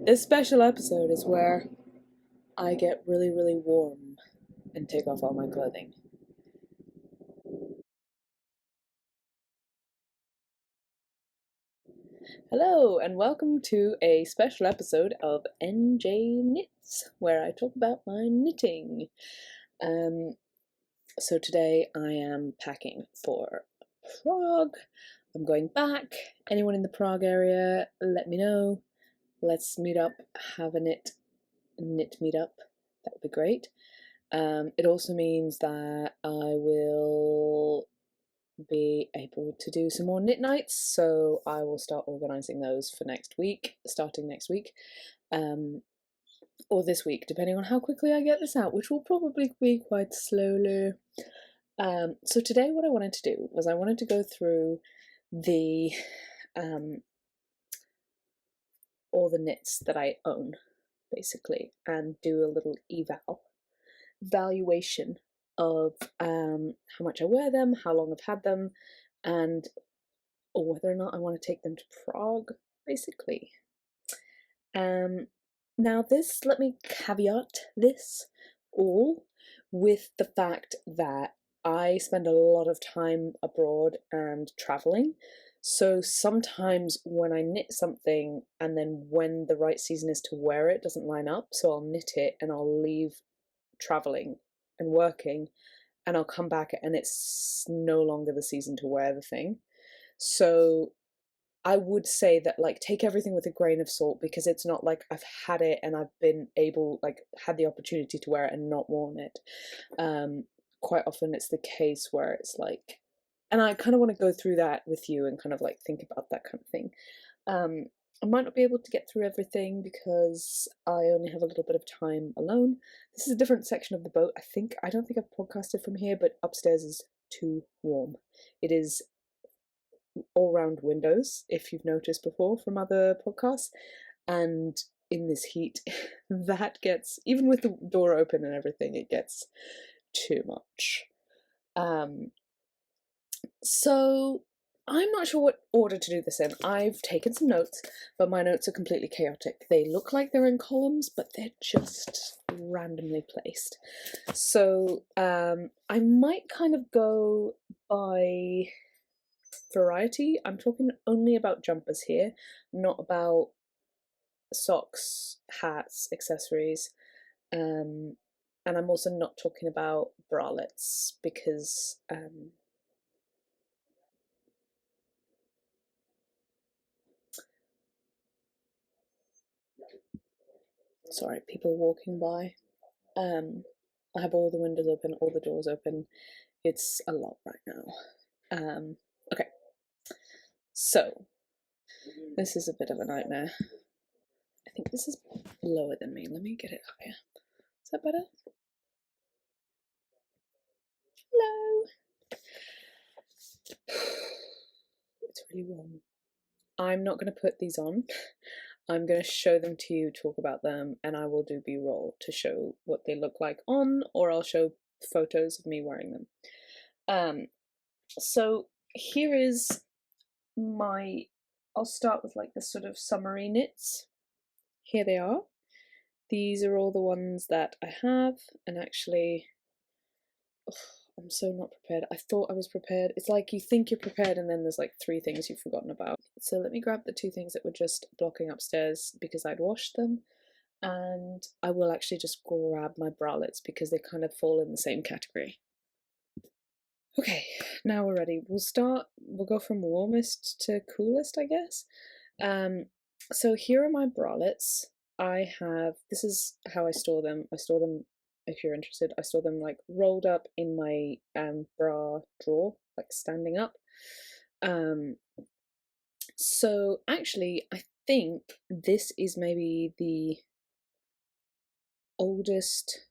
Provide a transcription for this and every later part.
This special episode is where I get really, really warm and take off all my clothing. Hello, and welcome to a special episode of NJ Knits, where I talk about my knitting. So today I am packing for Prague. I'm going back. Anyone in the Prague area, let me know. Let's meet up, have a knit meetup. That would be great. It also means that I will be able to do some more knit nights, so I will start organising those for next week, starting next week, or this week, depending on how quickly I get this out, which will probably be quite slowly. So today what I wanted to do was I wanted to go through the all the knits that I own, basically, and do a little evaluation of how much I wear them, how long I've had them, and whether or not I want to take them to Prague, basically. Now this, let me caveat this all with the fact that I spend a lot of time abroad and traveling, so sometimes when I knit something and then when the right season is to wear it doesn't line up, so I'll knit it and I'll leave traveling and working and I'll come back and it's no longer the season to wear the thing. So I would say that, like, take everything with a grain of salt, because it's not like I've had it and I've been able, like, had the opportunity to wear it and not worn it. Quite often it's the case where it's like, and I kind of want to go through that with you and kind of like think about that kind of thing. I might not be able to get through everything because I only have a little bit of time alone. This is a different section of the boat. I don't think I've podcasted from here, but upstairs is too warm. It is all round windows, if you've noticed before from other podcasts, and in this heat that gets, even with the door open and everything, it gets too much. So I'm not sure what order to do this in. I've taken some notes, but my notes are completely chaotic. They look like they're in columns, but they're just randomly placed. So I might kind of go by variety. I'm talking only about jumpers here, not about socks, hats, accessories, and I'm also not talking about bralettes because sorry, people walking by. I have all the windows open, all the doors open. It's a lot right now. Okay, so this is a bit of a nightmare. I think this is lower than me. Let me get it higher. Is that better? Hello. It's really warm. I'm not going to put these on. I'm going to show them to you, talk about them, and I will do B-roll to show what they look like on, or I'll show photos of me wearing them. So here is my, I'll start with like the sort of summary knits. Here they are. These are all the ones that I have, and actually, I'm so not prepared. I thought I was prepared. It's like you think you're prepared and then there's like 3 things you've forgotten about. So let me grab the 2 things that were just blocking upstairs because I'd washed them, and I will actually just grab my bralettes because they kind of fall in the same category. Okay, now we're ready. We'll go from warmest to coolest, I guess. So here are my bralettes. This is how I store them. If you're interested, I store them like rolled up in my bra drawer, like standing up. So actually, I think this is maybe the oldest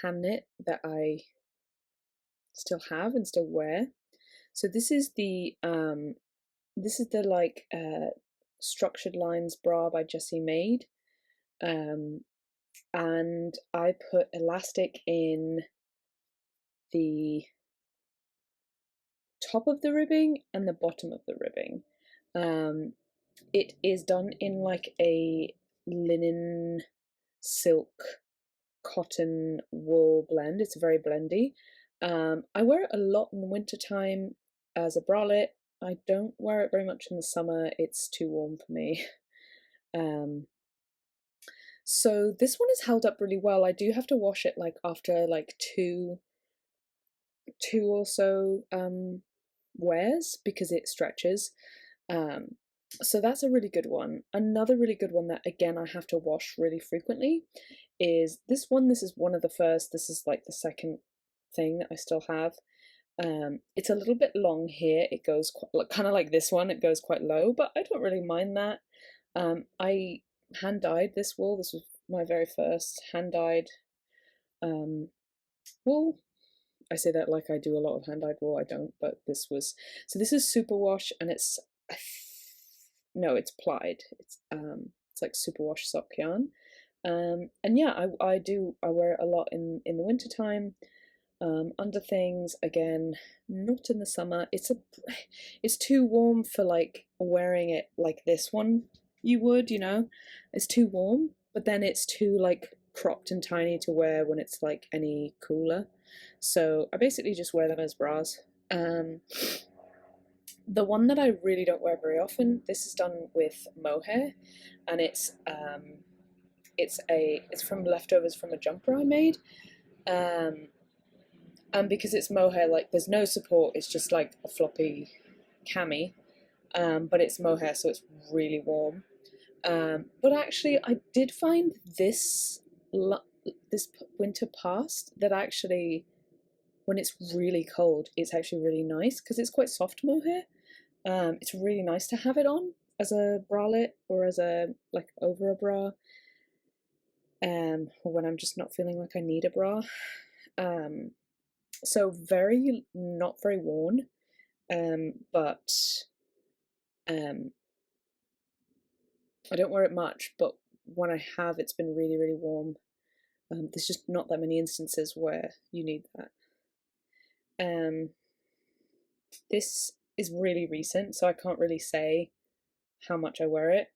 hand knit that I still have and still wear. So this is the like structured lines bra by Jessie made. And I put elastic in the top of the ribbing and the bottom of the ribbing. It is done in like a linen, silk, cotton, wool blend. It's very blendy. I wear it a lot in the winter time as a bralette. I don't wear it very much in the summer. It's too warm for me. So this one is held up really well. I do have to wash it like after like two or so wears because it stretches. So that's a really good one. Another really good one that again I have to wash really frequently is this one. This is one of the first. This is like the second thing that I still have. It's a little bit long here. It goes quite, kind of like this one. It goes quite low, but I don't really mind that. I hand dyed this wool. This was my very first hand dyed wool. I say that like I do a lot of hand dyed wool. I don't, but this was, so this is superwash, and it's no, it's plied. It's like superwash sock yarn. And yeah, I wear it a lot in the winter time. Under things, again, not in the summer. It's too warm for like wearing it like this one you would, you know. It's too warm, but then it's too like cropped and tiny to wear when it's like any cooler. So I basically just wear them as bras. The one that I really don't wear very often, this is done with mohair, and it's from leftovers from a jumper I made. And because it's mohair, like there's no support, it's just like a floppy cami, but it's mohair, so it's really warm. But actually, I did find this winter past that actually, when it's really cold, it's actually really nice because it's quite soft mohair. It's really nice to have it on as a bralette or as a like over a bra. Or when I'm just not feeling like I need a bra. So very not very worn, but I don't wear it much, but when I have, it's been really, really warm. There's just not that many instances where you need that. This is really recent, so I can't really say how much I wear it.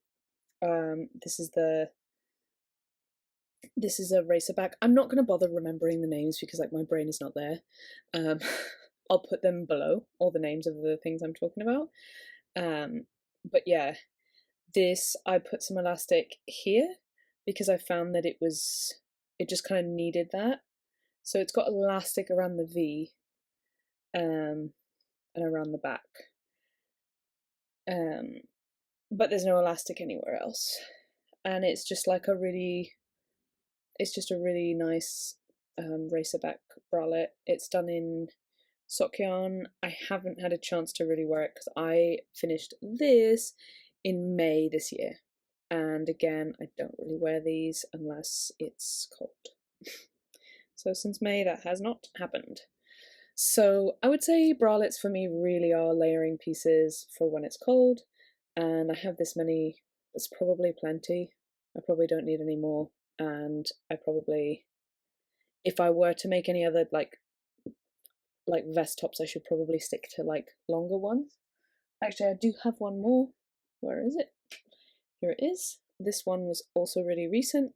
This is a RACERBACK. I'm not going to bother remembering the names because like my brain is not there. I'll put them below, all the names of the things I'm talking about. But yeah, this, I put some elastic here because I found that it just kind of needed that. So it's got elastic around the V and around the back. But there's no elastic anywhere else. And it's just like a really nice RACERBACK bralette. It's done in sock yarn. I haven't had a chance to really wear it because I finished this in May this year. And again, I don't really wear these unless it's cold. So since May, that has not happened. So I would say bralettes for me really are layering pieces for when it's cold. And I have this many, it's probably plenty. I probably don't need any more. And I probably, if I were to make any other like vest tops, I should probably stick to like longer ones. Actually, I do have one more. Where is it? Here it is. This one was also really recent.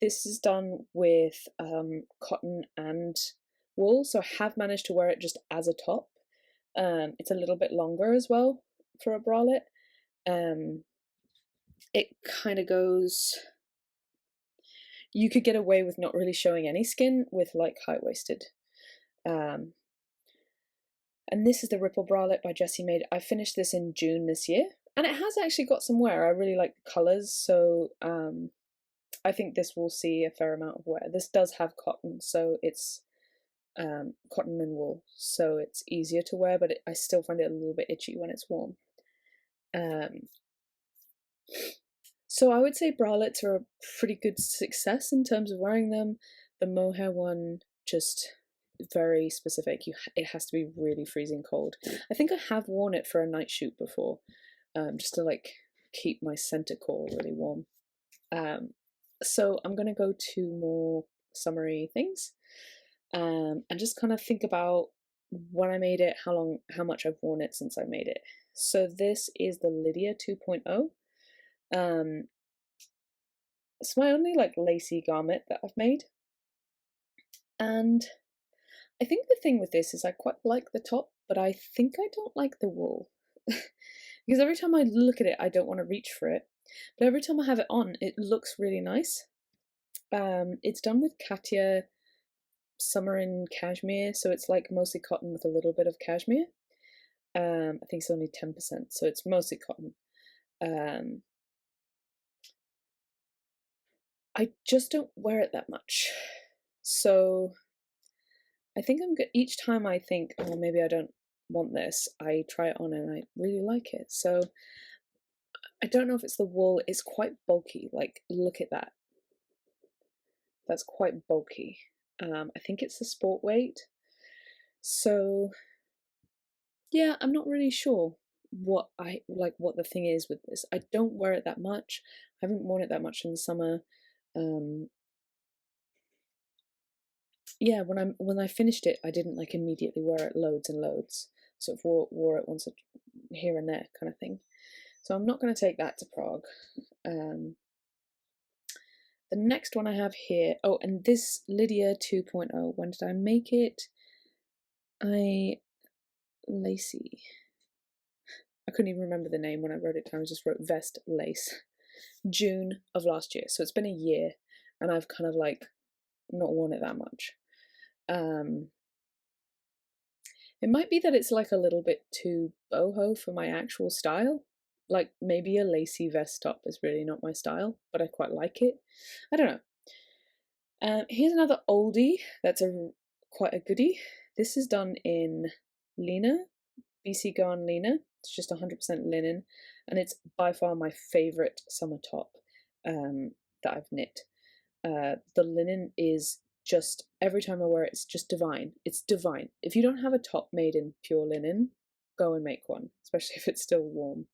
This is done with cotton and wool, so I have managed to wear it just as a top. It's a little bit longer as well for a bralette. It kind of goes, you could get away with not really showing any skin with like high-waisted. And this is the Ripple bralette by Jessie made. I finished this in June this year, and it has actually got some wear. I really like the colours, so I think this will see a fair amount of wear. This does have cotton, so it's cotton and wool, so it's easier to wear, but I still find it a little bit itchy when it's warm. So I would say bralettes are a pretty good success in terms of wearing them. The mohair one, just very specific. It has to be really freezing cold. I think I have worn it for a night shoot before, just to like keep my center core really warm. So I'm gonna go to more summary things, and just kind of think about when I made it, how much I've worn it since I made it. So this is the LYDIA 2.0. It's my only like lacy garment that I've made, and I think the thing with this is I quite like the top, but I think I don't like the wool. Because every time I look at it, I don't want to reach for it, but every time I have it on, it looks really nice. It's done with Katia Summer in Cashmere, so it's like mostly cotton with a little bit of cashmere. I think it's only 10%, so it's mostly cotton. I just don't wear it that much, so I think I'm good. Each time I think, oh, maybe I don't want this, I try it on and I really like it. So I don't know if it's the wool. It's quite bulky. Like, look at that. That's quite bulky. I think it's the sport weight. So yeah, I'm not really sure what what the thing is with this. I don't wear it that much. I haven't worn it that much in the summer. Yeah, when I finished it, I didn't like immediately wear it loads and loads. Sort of wore it once here and there kind of thing. So I'm not going to take that to Prague. The next one I have here, oh, and this LYDIA 2.0, when did I make it? Lacy. I couldn't even remember the name when I wrote it down. I just wrote vest lace. June of last year. So it's been a year, and I've kind of like not worn it that much. It might be that it's like a little bit too boho for my actual style. Like maybe a lacy vest top is really not my style, but I quite like it. I don't know. Here's another oldie that's quite a goodie. This is done in Lina, BC Garn Lina. It's just 100% linen, and it's by far my favourite summer top that I've knit. The linen is just, every time I wear it, it's just divine. It's divine. If you don't have a top made in pure linen, go and make one, especially if it's still warm.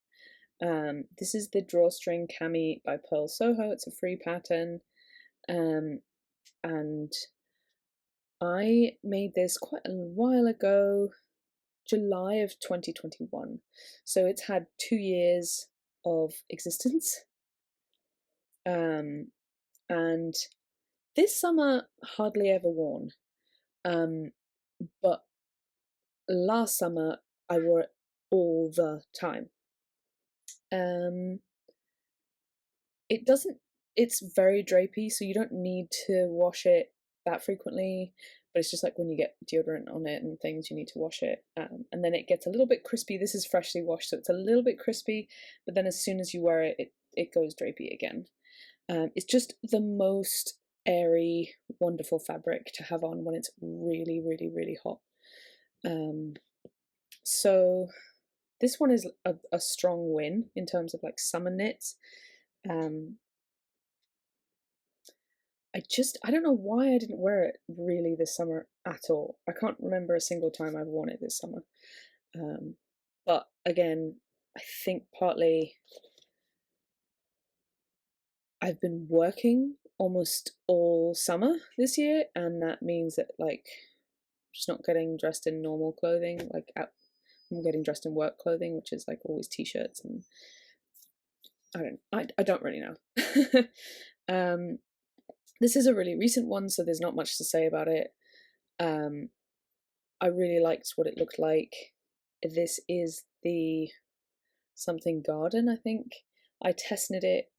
This is the Drawstring Cami by PURL SOHO. It's a free pattern, and I made this quite a while ago, July of 2021. So it's had 2 years of existence. And this summer, hardly ever worn. But last summer, I wore it all the time. It's very drapey, so you don't need to wash it that frequently, but it's just like when you get deodorant on it and things, you need to wash it. And then it gets a little bit crispy. This is freshly washed, so it's a little bit crispy, but then as soon as you wear it, it goes drapey again. It's just the most airy, wonderful fabric to have on when it's really, really, really hot. So this one is a strong win in terms of like summer knits. I don't know why I didn't wear it really this summer at all. I can't remember a single time I've worn it this summer. But again, I think partly I've been working almost all summer this year, and that means that like just not getting dressed in normal clothing. Like I'm getting dressed in work clothing, which is like always t-shirts, and I don't really know. This is a really recent one, so there's not much to say about it. I really liked what it looked like. This is the something garden, I think. I test knit it.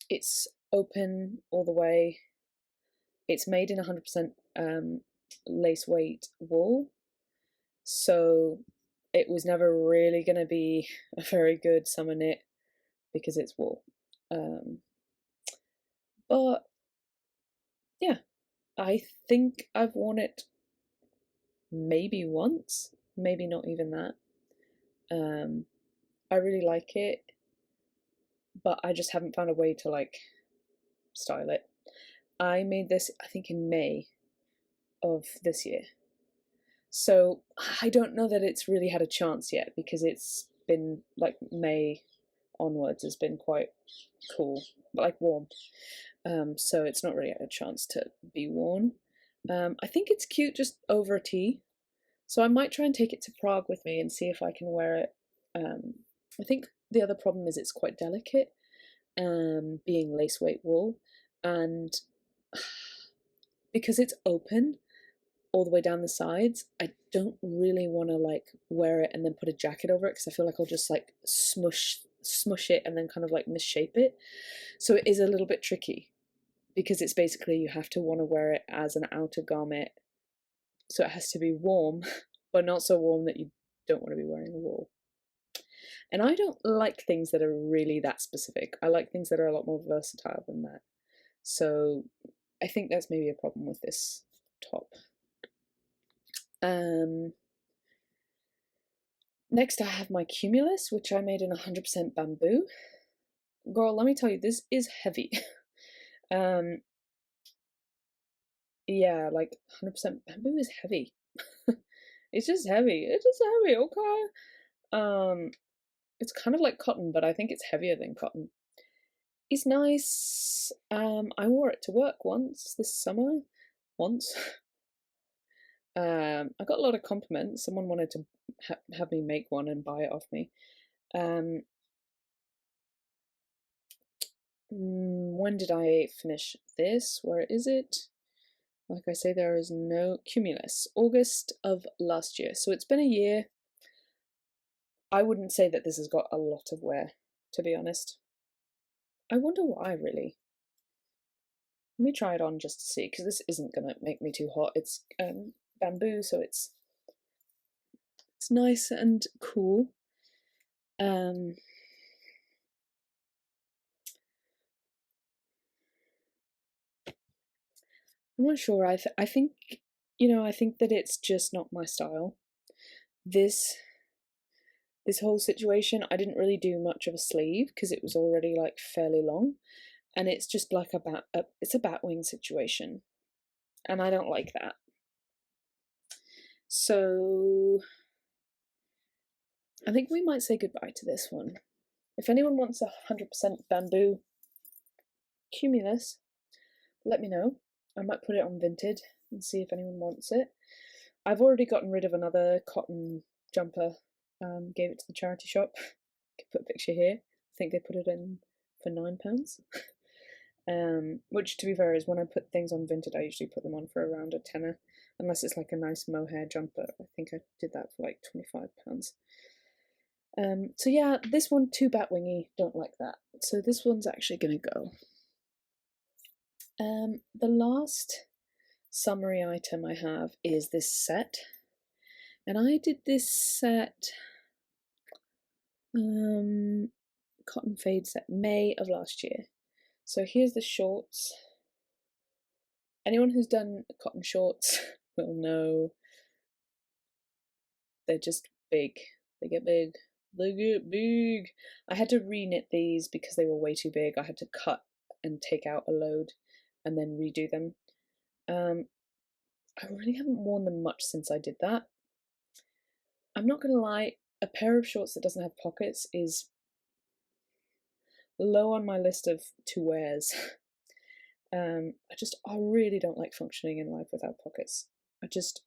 It's open all the way. It's made in 100% lace weight wool, so it was never really going to be a very good summer knit because it's wool. But yeah, I think I've worn it maybe once, maybe not even that. I really like it, but I just haven't found a way to like style it. I made this, I think, in May of this year. So I don't know that it's really had a chance yet, because it's been like May onwards has been quite cool, like warm. So it's not really had a chance to be worn. I think it's cute just over a tee. So I might try and take it to Prague with me and see if I can wear it. I think the other problem is it's quite delicate, being lace weight wool, and because it's open all the way down the sides, I don't really want to like wear it and then put a jacket over it, because I feel like I'll just like smush it and then kind of like misshape it. So it is a little bit tricky, because it's basically you have to want to wear it as an outer garment, so it has to be warm but not so warm that you don't want to be wearing wool. And I don't like things that are really that specific. I like things that are a lot more versatile than that. So I think that's maybe a problem with this top. Next I have my Cumulus, which I made in 100% bamboo. Girl, let me tell you, this is heavy. Yeah, like 100% bamboo is heavy. It's just heavy. It's just heavy, okay? It's kind of like cotton, but I think it's heavier than cotton. It's nice. I wore it to work once this summer. I got a lot of compliments. Someone wanted to have me make one and buy it off me. When did I finish this? Where is it? Like I say, there is no Cumulus. August of last year. So it's been a year. I wouldn't say that this has got a lot of wear, to be honest. I wonder why, really. Let me try it on just to see, because this isn't going to make me too hot. It's bamboo, so it's nice and cool. I'm not sure. I think, you know, I think that it's just not my style. This whole situation, I didn't really do much of a sleeve because it was already like fairly long, and it's just like it's a batwing situation, and I don't like that. So I think we might say goodbye to this one. If anyone wants 100% bamboo Cumulus, let me know. I might put it on Vinted and see if anyone wants it. I've already gotten rid of another cotton jumper, gave it to the charity shop. Could put a picture here. I think they put it in for £9. Which, to be fair, is when I put things on Vinted, I usually put them on for around a tenner, unless it's like a nice mohair jumper. I think I did that for like £25. So yeah, this one too batwingy, don't like that. So this one's actually gonna go. The last summary item I have is this set, and I did this set, cotton fade set, May of last year. So here's the shorts. Anyone who's done cotton shorts will know they're just big. They get big. They get big. I had to re-knit these because they were way too big. I had to cut and take out a load and then redo them. I really haven't worn them much since I did that. I'm not gonna lie, a pair of shorts that doesn't have pockets is low on my list of to wears. I really don't like functioning in life without pockets. I just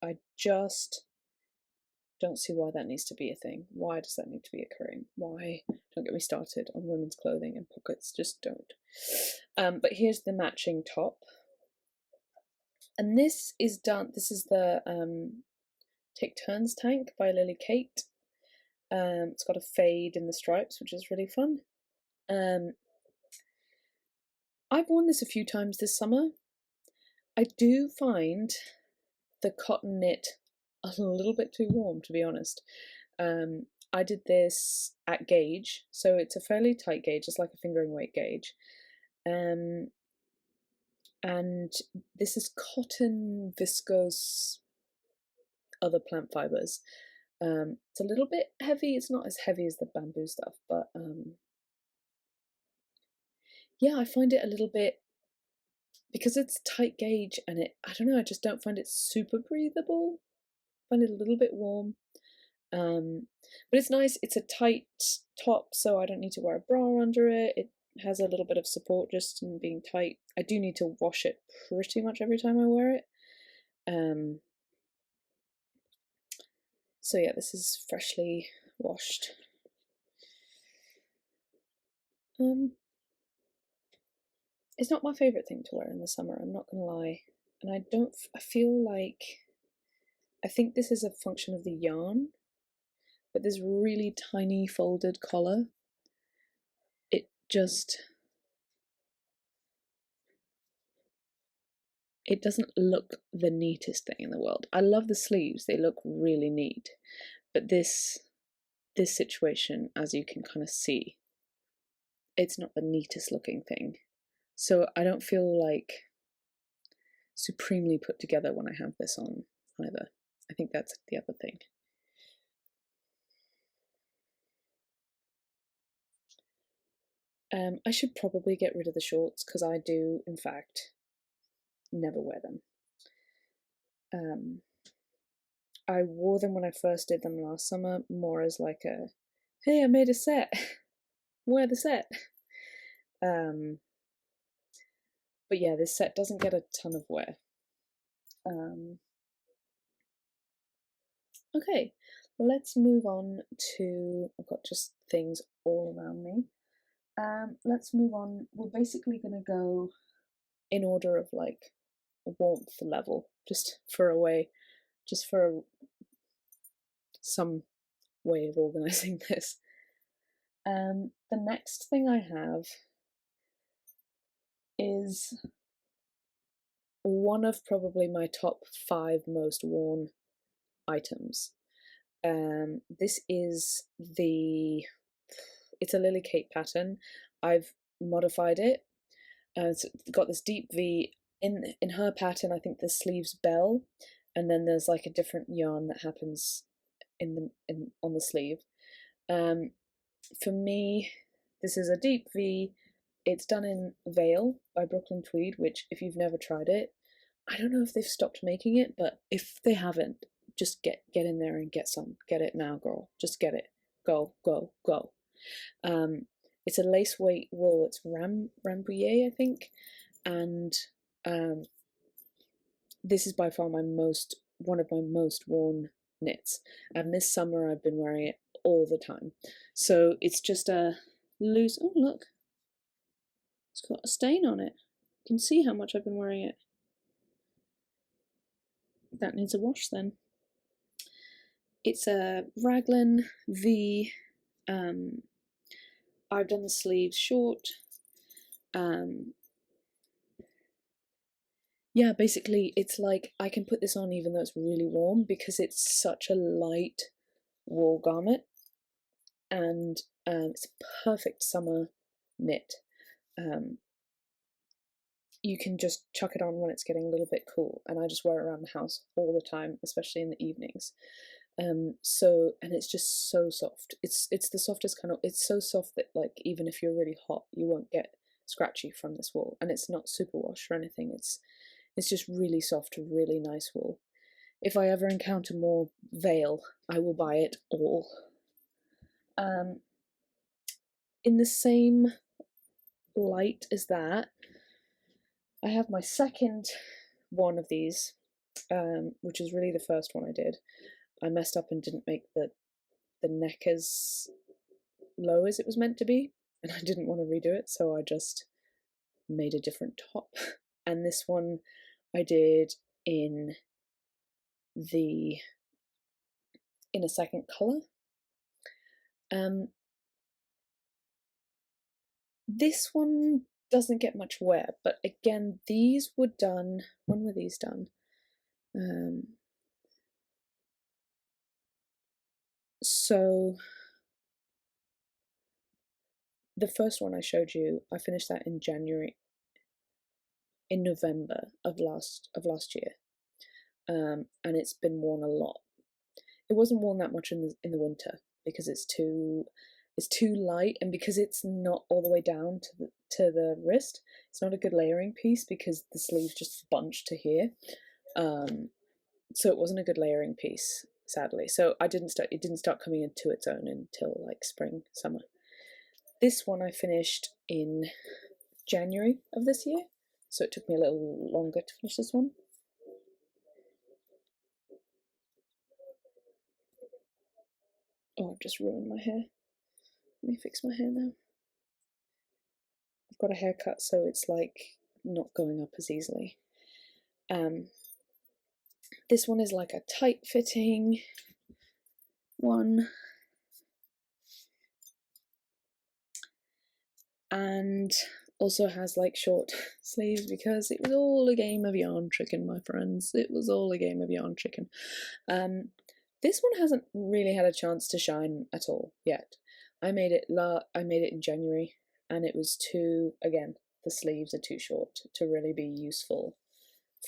don't see why that needs to be a thing. Why does that need to be occurring? Why? Don't get me started on women's clothing and pockets, just don't. But here's the matching top. And this is done, this is the Take Turns tank by Lily Kate. It's got a fade in the stripes, which is really fun. I've worn this a few times this summer. I do find the cotton knit a little bit too warm, to be honest. I did this at gauge, so it's a fairly tight gauge, it's like a fingering weight gauge. And this is cotton viscose other plant fibers. It's a little bit heavy. It's not as heavy as the bamboo stuff, but yeah, I find it a little bit, because it's tight gauge and I don't know, I just don't find it super breathable. I find it a little bit warm. But it's nice. It's a tight top, so I don't need to wear a bra under it. It has a little bit of support just in being tight. I do need to wash it pretty much every time I wear it. So yeah, this is freshly washed. It's not my favourite thing to wear in the summer, I'm not gonna lie. And I feel like, I think this is a function of the yarn, but this really tiny folded collar, it doesn't look the neatest thing in the world. I love the sleeves, they look really neat, but this situation, as you can kind of see, it's not the neatest looking thing. So I don't feel like supremely put together when I have this on either. I think that's the other thing. I should probably get rid of the shorts because I do, in fact, never wear them. I wore them when I first did them last summer, more as like a, hey, I made a set, wear the set. But yeah, this set doesn't get a ton of wear. Okay, let's move on to, I've got just things all around me. Let's move on. We're basically going to go in order of like warmth level, just for some way of organizing this. The next thing I have is one of probably my top 5 most worn items. This is it's a Lily Kate pattern. I've modified it. It's got this deep V. In her pattern, I think the sleeves bell, and then there's like a different yarn that happens on the sleeve. For me, this is a deep V. It's done in Veil by Brooklyn Tweed, which if you've never tried it, I don't know if they've stopped making it, but if they haven't, just get in there and get some. Get it now, girl. Just get it. Go, go, go. It's a lace weight wool. It's Rambouillet, I think, and this is by far one of my most worn knits. And this summer I've been wearing it all the time. So it's just a loose. Oh look, it's got a stain on it. You can see how much I've been wearing it. That needs a wash then. It's a raglan V. I've done the sleeves short. Yeah, basically it's like I can put this on even though it's really warm because it's such a light wool garment, and it's a perfect summer knit. You can just chuck it on when it's getting a little bit cool, and I just wear it around the house all the time, especially in the evenings. And it's just so soft. It's the softest kind of, it's so soft that like even if you're really hot you won't get scratchy from this wool, and it's not superwash or anything. It's just really soft, really nice wool. If I ever encounter more Veil, I will buy it all. In the same light as that, I have my second one of these, which is really the first one I did. I messed up and didn't make the neck as low as it was meant to be, and I didn't want to redo it, so I just made a different top. And this one I did in a second colour. This one doesn't get much wear, but again, these were done, when were these done? So the first one I showed you, I finished that in November of last year, and it's been worn a lot. It wasn't worn that much in the winter because it's too light, and because it's not all the way down to the wrist, it's not a good layering piece because the sleeves just bunch to here. So it wasn't a good layering piece, sadly. So it didn't start coming into its own until like spring, summer. This one I finished in January of this year, so it took me a little longer to finish this one. just ruined my hair. Let me fix my hair now. I've got a haircut, so it's like not going up as easily. This one is like a tight fitting one. And also has like short sleeves because it was all a game of yarn chicken, my friends. It was all a game of yarn chicken. This one hasn't really had a chance to shine at all yet. I made it in January, and it was again, the sleeves are too short to really be useful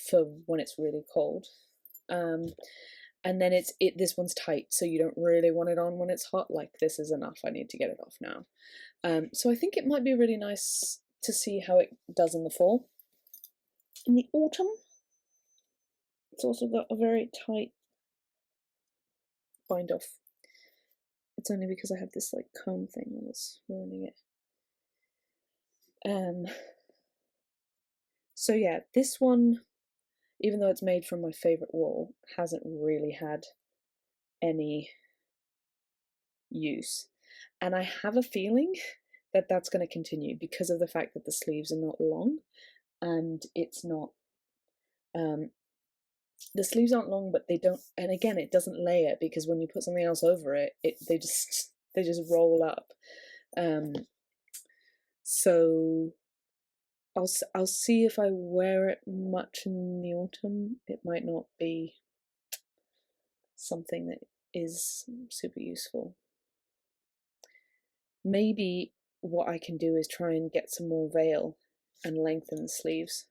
for when it's really cold. And then this one's tight, so you don't really want it on when it's hot. Like, this is enough, I need to get it off now. So I think it might be really nice to see how it does in the fall. In the autumn, it's also got a very tight bind off. It's only because I have this like comb thing that's ruining it. So yeah, this one, even though it's made from my favourite wool, hasn't really had any use. And I have a feeling that that's going to continue because of the fact that the sleeves are not long, and it's not, the sleeves aren't long, but they don't, and again, it doesn't layer because when you put something else over it, they just roll up. So I'll see if I wear it much in the autumn. It might not be something that is super useful. Maybe what I can do is try and get some more veil and lengthen the sleeves,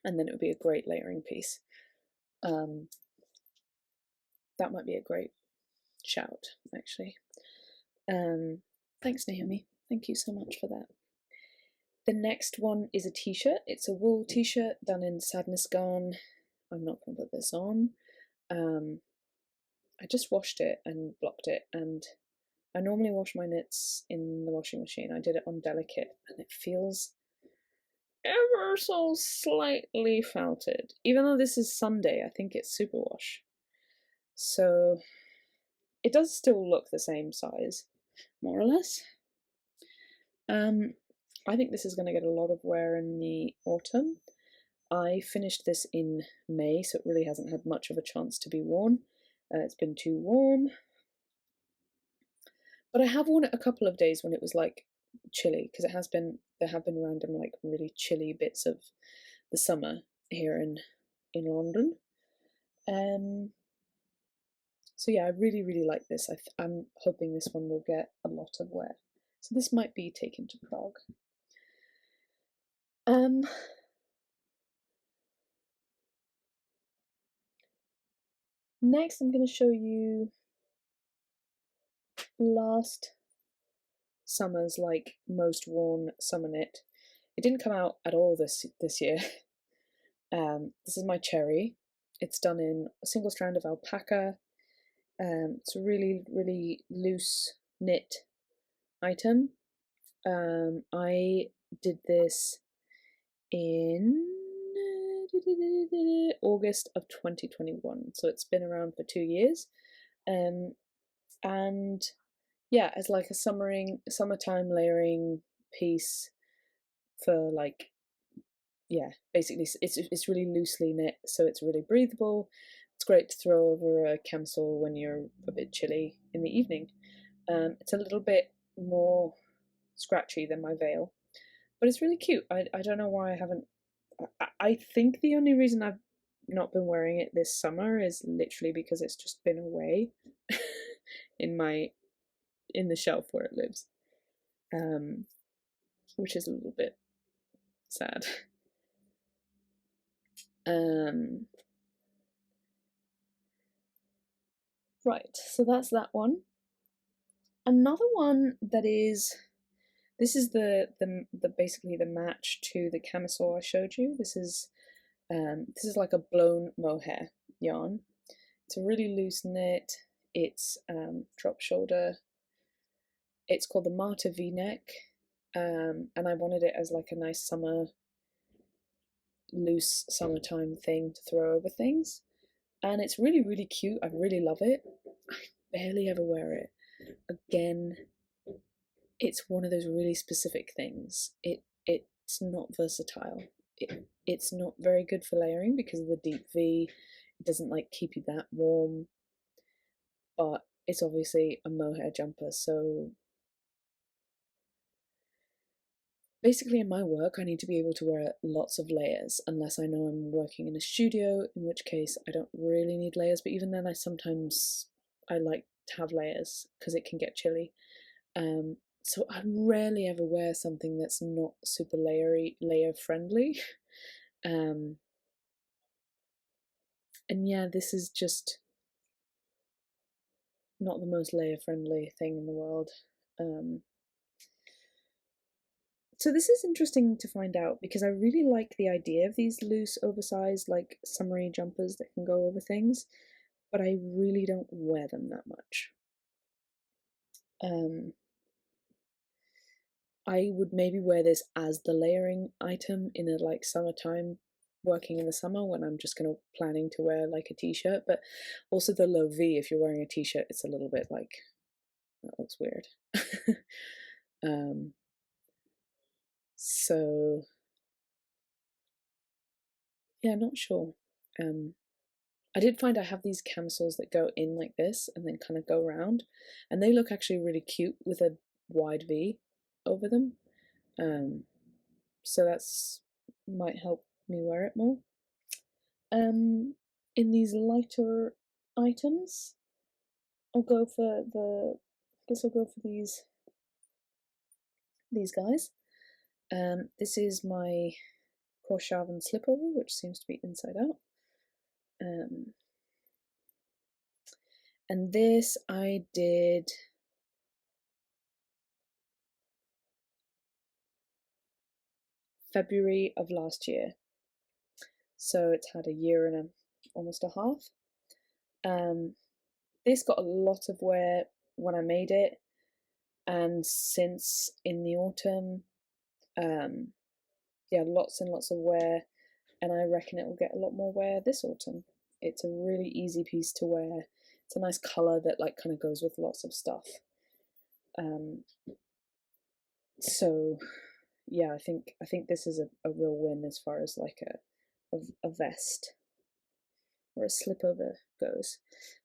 and then it would be a great layering piece. That might be a great shout, actually. Thanks, Naomi. Thank you so much for that. The next one is a t-shirt. It's a wool t-shirt done in Sadness Garn. I'm not going to put this on. I just washed it and blocked it, and I normally wash my knits in the washing machine. I did it on Delicate, and it feels ever so slightly felted. Even though this is Sunday, I think it's superwash. So it does still look the same size, more or less. I think this is going to get a lot of wear in the autumn. I finished this in May, so it really hasn't had much of a chance to be worn. It's been too warm. But I have worn it a couple of days when it was like chilly, because there have been random like really chilly bits of the summer here in London. So yeah, I really, really like this. I'm hoping this one will get a lot of wear. So this might be taken to Prague. Next, I'm going to show you last summer's like most worn summer knit. It didn't come out at all this year. This is my cherry. It's done in a single strand of alpaca. It's a really, really loose knit item. I did this in August of 2021, so it's been around for 2 years. And yeah, as like a summertime layering piece for like, yeah, basically it's really loosely knit, so it's really breathable. It's great to throw over a camisole when you're a bit chilly in the evening. It's a little bit more scratchy than my veil, but it's really cute. I don't know why I haven't. I think the only reason I've not been wearing it this summer is literally because it's just been away in the shelf where it lives, which is a little bit sad. Right, so that's that one. Another one that is, this is the basically the match to the camisole I showed you. This is like a blown mohair yarn. It's a really loose knit. It's drop shoulder. It's called the Marta V-neck, and I wanted it as like a nice loose summertime thing to throw over things. And it's really, really cute. I really love it. I barely ever wear it. again, it's one of those really specific things. It's not versatile. It's not very good for layering because of the deep V. It doesn't like keep you that warm, but it's obviously a mohair jumper, so basically in my work I need to be able to wear lots of layers, unless I know I'm working in a studio, in which case I don't really need layers, but even then I like to have layers because it can get chilly. So I rarely ever wear something that's not super layer friendly. And yeah, this is just not the most layer friendly thing in the world. So this is interesting to find out because I really like the idea of these loose, oversized, like summery jumpers that can go over things, but I really don't wear them that much. I would maybe wear this as the layering item in a like summertime, working in the summer when I'm just planning to wear like a t-shirt, but also the low V, if you're wearing a t-shirt, it's a little bit like, that looks weird. So yeah, not sure. I did find I have these camisoles that go in like this and then kind of go around, and they look actually really cute with a wide V over them. So that's might help me wear it more. In these lighter items, I'll go for these guys. This is my KORSHAVAN slipover, which seems to be inside out. And this I did February of last year. So it's had a year and almost a half. This got a lot of wear when I made it, and since in the autumn, yeah, lots and lots of wear, and I reckon it will get a lot more wear this autumn. It's a really easy piece to wear. It's a nice colour that like kind of goes with lots of stuff. So yeah, I think this is a real win as far as like a vest or a slipover goes.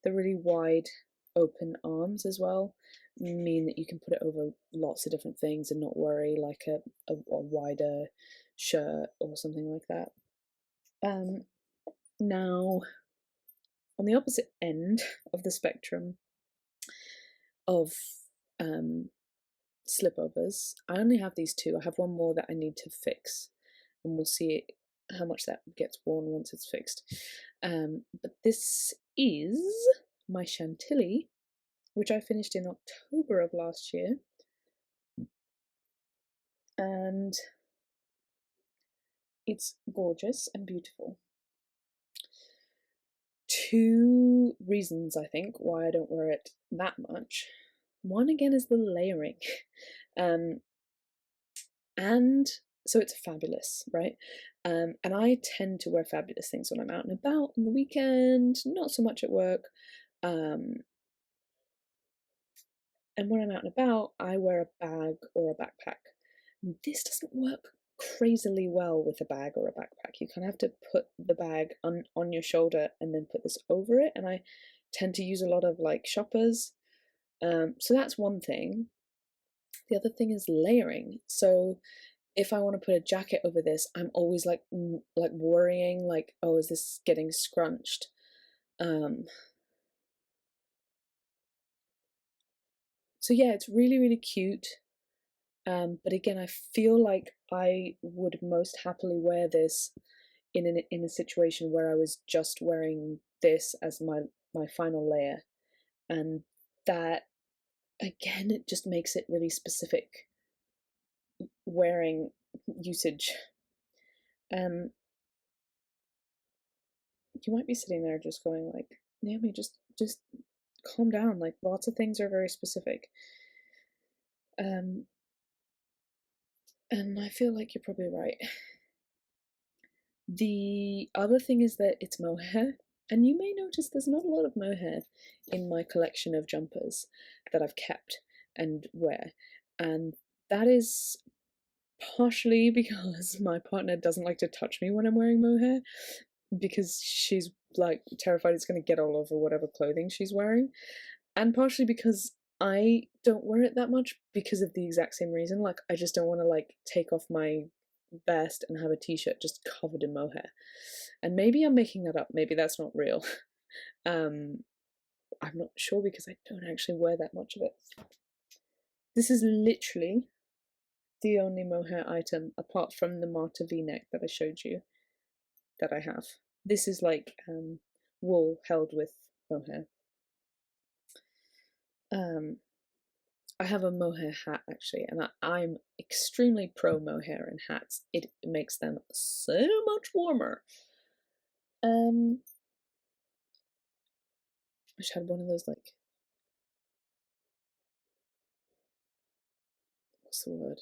The really wide open arms as well mean that you can put it over lots of different things and not worry like a wider shirt or something like that. Now, on the opposite end of the spectrum of slipovers, I only have these two. I have one more that I need to fix, and we'll see how much that gets worn once it's fixed. But this is my Chantilly, which I finished in October of last year, and it's gorgeous and beautiful. Two reasons, I think, why I don't wear it that much. One, again, is the layering. And so it's fabulous, right? And I tend to wear fabulous things when I'm out and about on the weekend, not so much at work. And when I'm out and about, I wear a bag or a backpack. And this doesn't work crazily well with a bag or a backpack. You kind of have to put the bag on your shoulder and then put this over it. And I tend to use a lot of like shoppers. So that's one thing. The other thing is layering. So if I want to put a jacket over this, I'm always like worrying, like, oh, is this getting scrunched? So yeah, it's really, really cute. But again, I feel like I would most happily wear this in a situation where I was just wearing this as my final layer, and that again, it just makes it really specific wearing usage. You might be sitting there just going like, Naomi, just calm down. Like, lots of things are very specific. And I feel like you're probably right. The other thing is that it's mohair, And you may notice there's not a lot of mohair in my collection of jumpers that I've kept and wear, and that is partially because my partner doesn't like to touch me when I'm wearing mohair, because she's like terrified it's going to get all over whatever clothing she's wearing, and partially because I don't wear it that much because of the exact same reason. Like, I just don't want to like take off my vest and have a t-shirt just covered in mohair. And maybe I'm making that up, maybe that's not real. I'm not sure because I don't actually wear that much of it. This is literally the only mohair item apart from the Marta v-neck that I showed you that I have. This is like wool held with mohair. I have a mohair hat actually, and I'm extremely pro mohair in hats. It makes them so much warmer. I just had one of those, like, what's the word?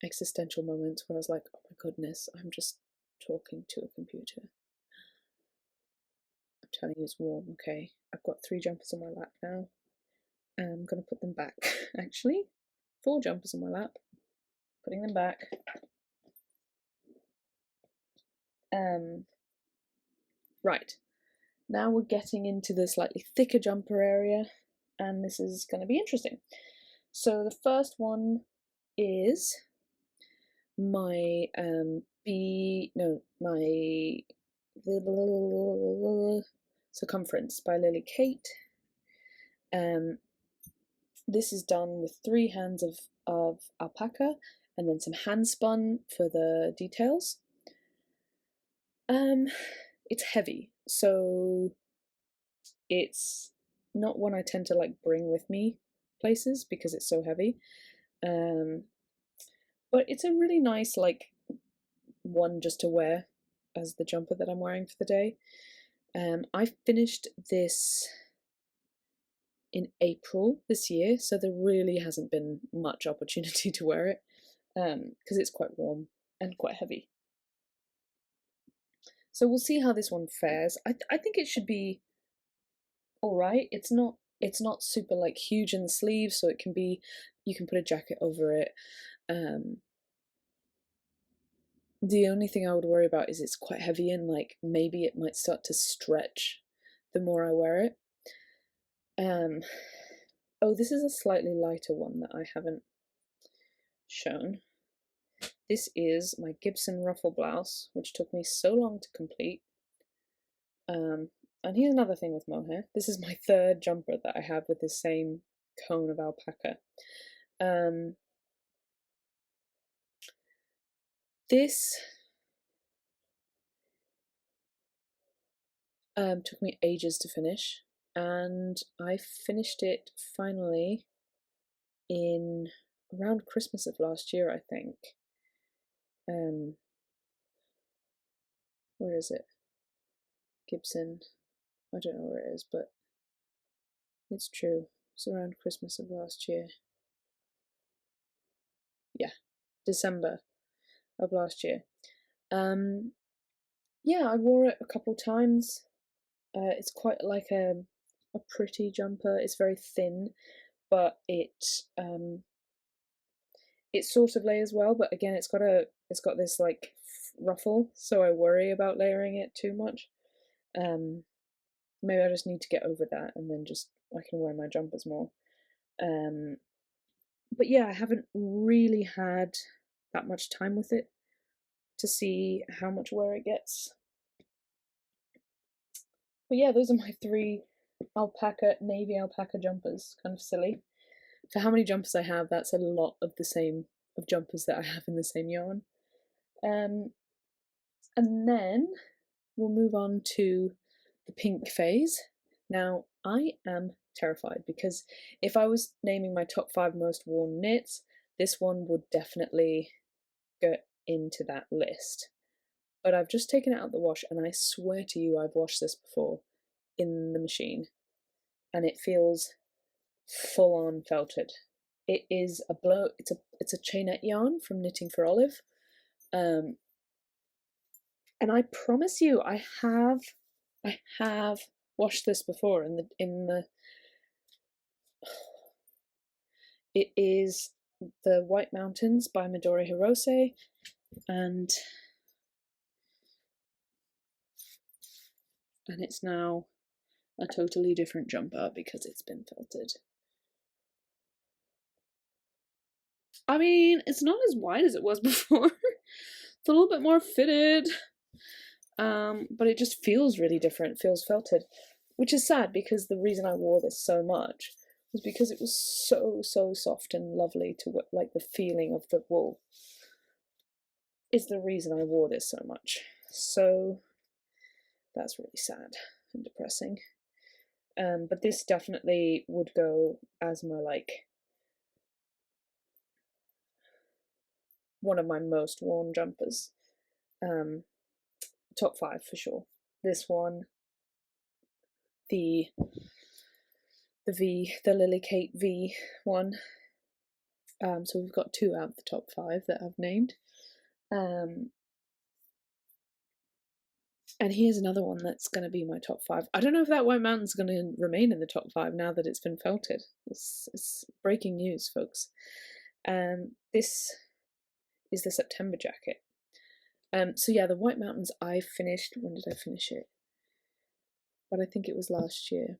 Existential moments where I was like, oh my goodness, I'm just talking to a computer. I'm telling you it's warm, okay? I've got 3 jumpers on my lap now. I'm gonna put them back, actually. 4 jumpers on my lap. Putting them back. Right. Now we're getting into the slightly thicker jumper area, and this is going to be interesting. So the first one is my Circumference by Lily Kate. This is done with 3 hands of alpaca and then some hand spun for the details. It's heavy, so it's not one I tend to like bring with me places because it's so heavy. But it's a really nice like one just to wear as the jumper that I'm wearing for the day. I finished this in April this year, so there really hasn't been much opportunity to wear it because it's quite warm and quite heavy. So we'll see how this one fares. I think it should be alright. It's not super like huge in the sleeves, so it can be, you can put a jacket over it. The only thing I would worry about is it's quite heavy and like maybe it might start to stretch the more I wear it. Oh, this is a slightly lighter one that I haven't shown. This is my Gibson ruffle blouse, which took me so long to complete. And here's another thing with mohair. This is my 3rd jumper that I have with the same cone of alpaca. This took me ages to finish, and I finished it finally in around Christmas of last year, I think. Where is it? Gibson. I don't know where it is, but it's true. It's around Christmas of last year. Yeah, December of last year. Yeah, I wore it a couple times. It's quite like a pretty jumper. It's very thin, but it sort of layers well. But again, it's got this like ruffle, so I worry about layering it too much. Maybe I just need to get over that, and then just I can wear my jumpers more. But yeah, I haven't really had that much time with it to see how much wear it gets. But yeah, those are my 3 navy alpaca jumpers. Kind of silly. For how many jumpers I have, that's a lot of jumpers that I have in the same yarn. And then we'll move on to the pink phase. Now, I am terrified because if I was naming my top 5 most worn knits, this one would definitely go into that list. But I've just taken it out the wash, and I swear to you I've washed this before in the machine, and it feels full on felted. It is it's a chainette yarn from Knitting for Olive, and I promise you I have I have washed this before in the it is the White Mountains by MIDORI HIROSE, and it's now a totally different jumper because it's been felted. I mean, it's not as wide as it was before. It's a little bit more fitted, but it just feels really different. It feels felted, which is sad because the reason I wore this so much was because it was so soft and lovely to like the feeling of the wool is the reason I wore this so much. So that's really sad and depressing. But this definitely would go as my one of my most worn jumpers. Top 5 for sure. This one, the Lily Kate V one. So we've got 2 out of the top 5 that I've named. And here's another one that's going to be my top 5. I don't know if that White Mountain's going to remain in the top 5 now that it's been felted. It's breaking news, folks. This is the September jacket. So yeah, the White Mountains I finished, when did I finish it? But I think it was last year.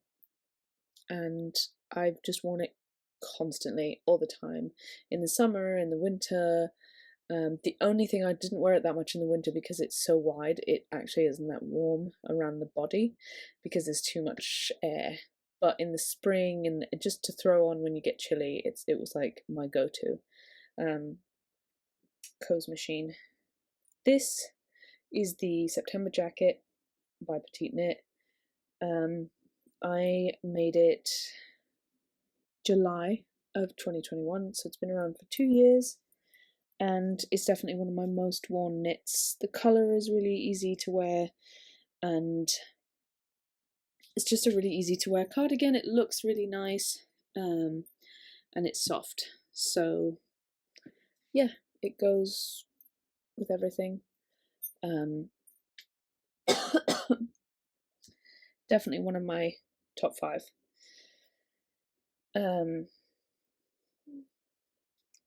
And I've just worn it constantly, all the time. In the summer, in the winter. The only thing I didn't wear it that much in the winter because it's so wide, it actually isn't that warm around the body because there's too much air. But in the spring and just to throw on when you get chilly, it was like my go-to. Co's Machine. This is the September jacket by Petite Knit. I made it July of 2021, so it's been around for 2 years. And it's definitely one of my most worn knits. The colour is really easy to wear, and it's just a really easy to wear cardigan. It looks really nice, and it's soft. So yeah, it goes with everything. Definitely one of my top 5.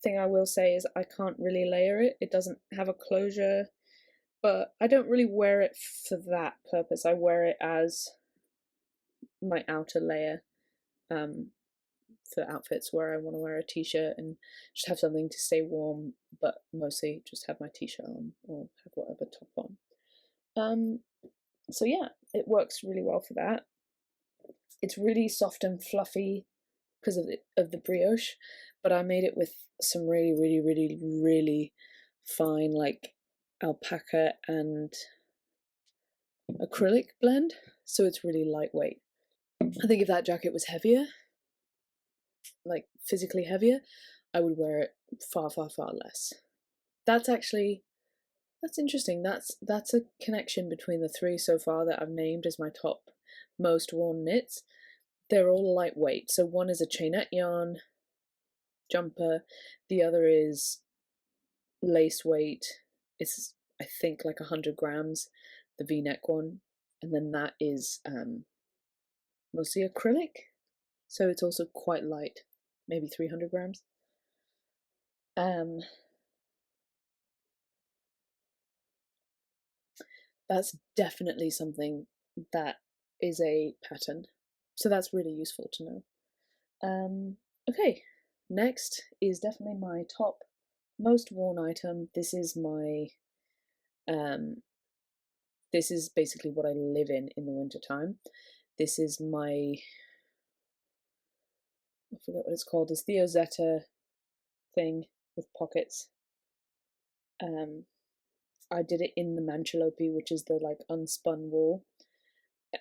Thing I will say is I can't really layer it. It doesn't have a closure, but I don't really wear it for that purpose. I wear it as my outer layer for outfits where I want to wear a t-shirt and just have something to stay warm, but mostly just have my t-shirt on or have whatever top on. So yeah, it works really well for that. It's really soft and fluffy because of the brioche, but I made it with some really fine like alpaca and acrylic blend, so it's really lightweight. I think if that jacket was heavier, like physically heavier, I would wear it far less. That's interesting. That's a connection between the 3 so far that I've named as my top most worn knits. They're all lightweight. So one is a chainette yarn jumper, the other is lace weight. It's I think like 100 grams, the V-neck one, and then that is mostly acrylic, so it's also quite light, maybe 300 grams. That's definitely something that is a pattern, so that's really useful to know. Okay, next is definitely my top most worn item. This is my this is basically what I live in the winter time. This is my, I forget what it's called, this Theo Zeta thing with pockets. I did it in the manchelope, which is the like unspun wool,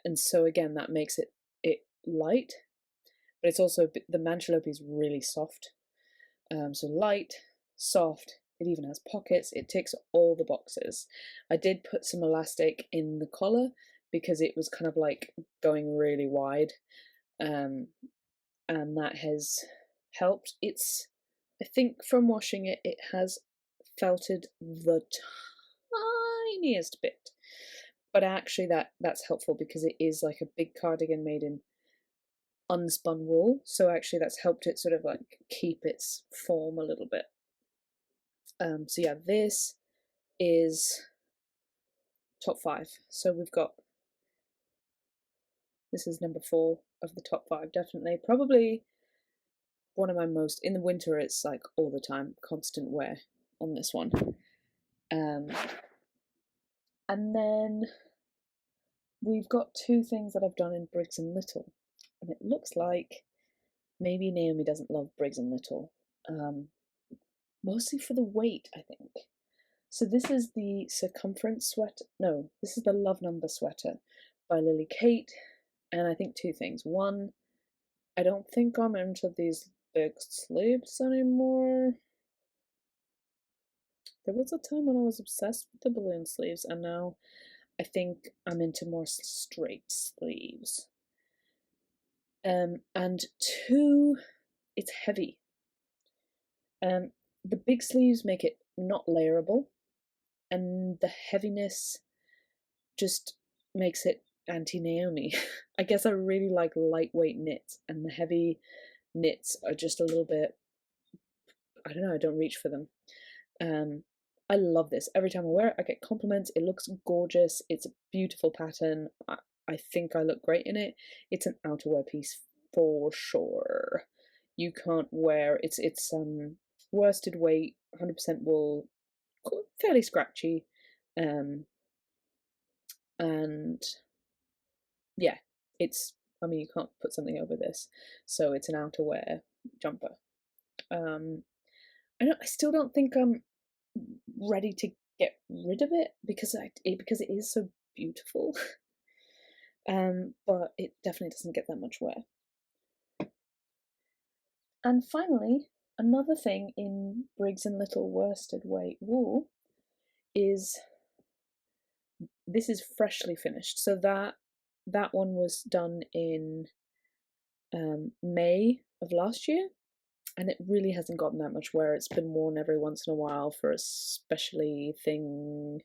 and so again that makes it light, but it's also, the manchelope is really soft, so light, soft, it even has pockets, it ticks all the boxes. I did put some elastic in the collar because it was kind of like going really wide, and that has helped. It's, I think from washing it, it has felted the tiniest bit, but actually that's helpful because it is like a big cardigan made in unspun wool, so actually that's helped it sort of like keep its form a little bit. So yeah, this is top 5. So we've got, this is number 4 of the top 5, definitely. Probably one of my most, in the winter it's like all the time, constant wear on this one. And then we've got 2 things that I've done in Briggs & Little, and it looks like maybe Naomi doesn't love Briggs & Little, mostly for the weight, I think. So this is the Circumference sweater, no, this is the Love Number sweater by Lily Kate, and I think 2 things. One, I don't think I'm into these big sleeves anymore. There was a time when I was obsessed with the balloon sleeves, and now I think I'm into more straight sleeves. And 2, it's heavy. The big sleeves make it not layerable, and the heaviness just makes it anti-Naomi. I guess I really like lightweight knits, and the heavy knits are just a little bit, I don't know, I don't reach for them. I love this. Every time I wear it, I get compliments. It looks gorgeous. It's a beautiful pattern. I think I look great in it. It's an outerwear piece for sure. You can't wear, it's worsted weight, 100% wool, fairly scratchy, and yeah, it's, I mean, you can't put something over this, so it's an outerwear jumper. I still don't think I'm ready to get rid of it because it is so beautiful. But it definitely doesn't get that much wear. And finally, another thing in Briggs & Little worsted weight wool is, this is freshly finished. So that one was done in May of last year, and it really hasn't gotten that much wear. It's been worn every once in a while for a specially thing.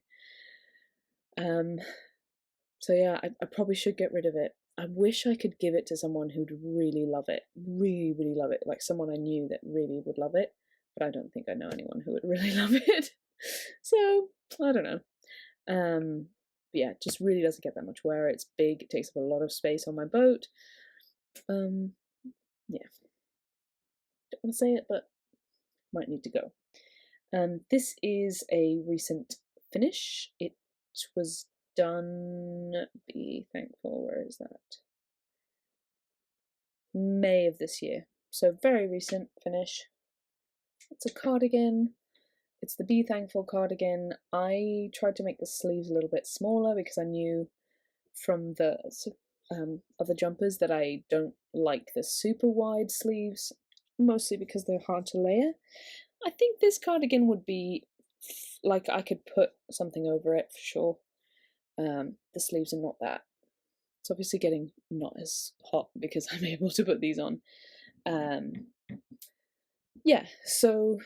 So yeah, I probably should get rid of it. I wish I could give it to someone who'd really love it, really, really love it, like someone I knew that really would love it, but I don't think I know anyone who would really love it. So, I don't know. But yeah, it just really doesn't get that much wear. It's big, it takes up a lot of space on my boat. Yeah. Don't want to say it, but might need to go. This is a recent finish. It was done, be thankful, where is that? May of this year. So very recent finish. It's a cardigan. It's the Be Thankful cardigan. I tried to make the sleeves a little bit smaller because I knew from the other jumpers that I don't like the super wide sleeves, mostly because they're hard to layer. I think this cardigan would be, like, I could put something over it for sure. The sleeves are not that. It's obviously getting not as hot because I'm able to put these on. Yeah, so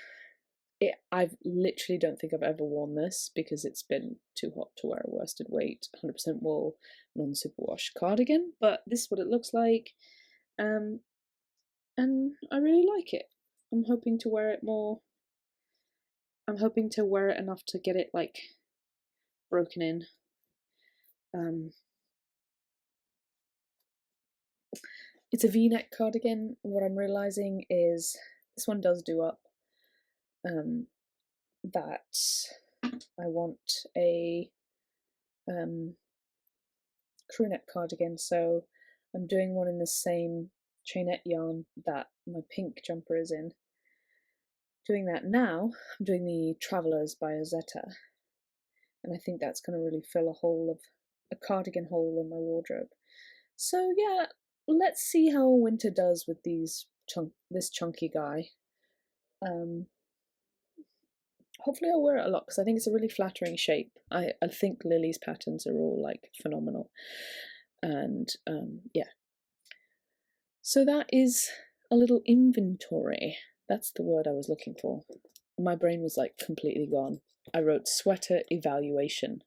I literally don't think I've ever worn this because it's been too hot to wear a worsted weight, 100% wool, non-superwash cardigan, but this is what it looks like, and I really like it. I'm hoping to wear it more. I'm hoping to wear it enough to get it, like, broken in. It's a V-neck cardigan. What I'm realising is this one does do up. That I want a crew neck cardigan, so I'm doing one in the same chainette yarn that my pink jumper is in. Doing that now, I'm doing the Travellers by Ozetta, and I think that's going to really fill a cardigan hole in my wardrobe. So yeah, let's see how winter does with this chunky guy. Hopefully I'll wear it a lot because I think it's a really flattering shape. I think Lily's patterns are all, like, phenomenal. And yeah. So that is a little inventory. That's the word I was looking for. My brain was, like, completely gone. I wrote sweater evaluation.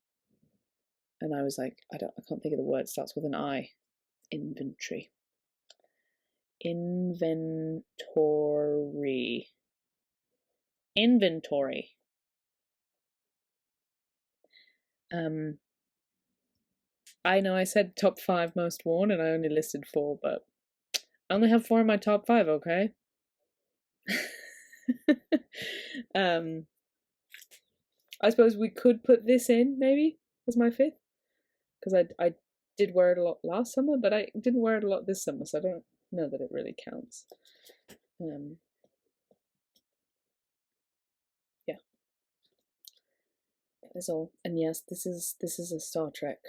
and I was like, I can't think of the word, it starts with an I. Inventory. Inventory. Inventory. I know I said top 5 most worn and I only listed 4, but I only have 4 in my top 5, okay? I suppose we could put this in, maybe, as my 5th, because I did wear it a lot last summer, but I didn't wear it a lot this summer, so I don't know that it really counts. Yeah. That is all. And yes, this is a Star Trek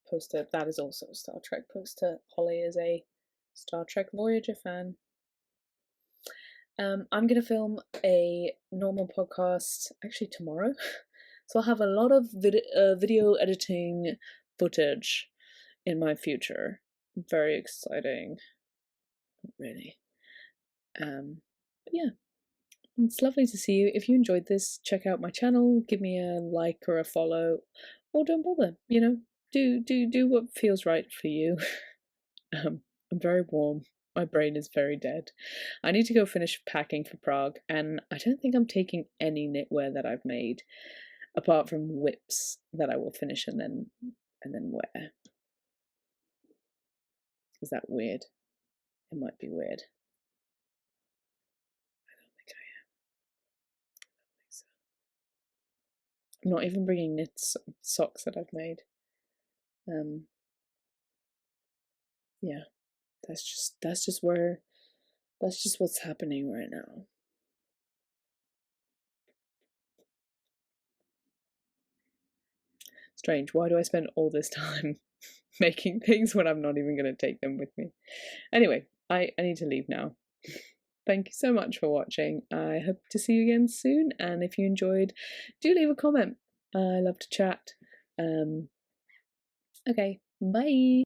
poster. That is also a Star Trek poster. Holly is a Star Trek Voyager fan. I'm gonna film a normal podcast actually tomorrow, so I'll have a lot of video editing footage in my future. Very exciting. Not really. But yeah, it's lovely to see you. If you enjoyed this, check out my channel, give me a like or a follow, or don't bother. You know, do what feels right for you. I'm very warm. My brain is very dead. I need to go finish packing for Prague, and I don't think I'm taking any knitwear that I've made, apart from whips that I will finish and then wear. Is that weird? It might be weird. I don't think I am. I don't think so. I'm not even bringing knit socks that I've made. Yeah, that's just what's happening right now. Strange. Why do I spend all this time making things when I'm not even going to take them with me? Anyway, I need to leave now. Thank you so much for watching. I hope to see you again soon, and if you enjoyed, do leave a comment. I love to chat. Okay, bye.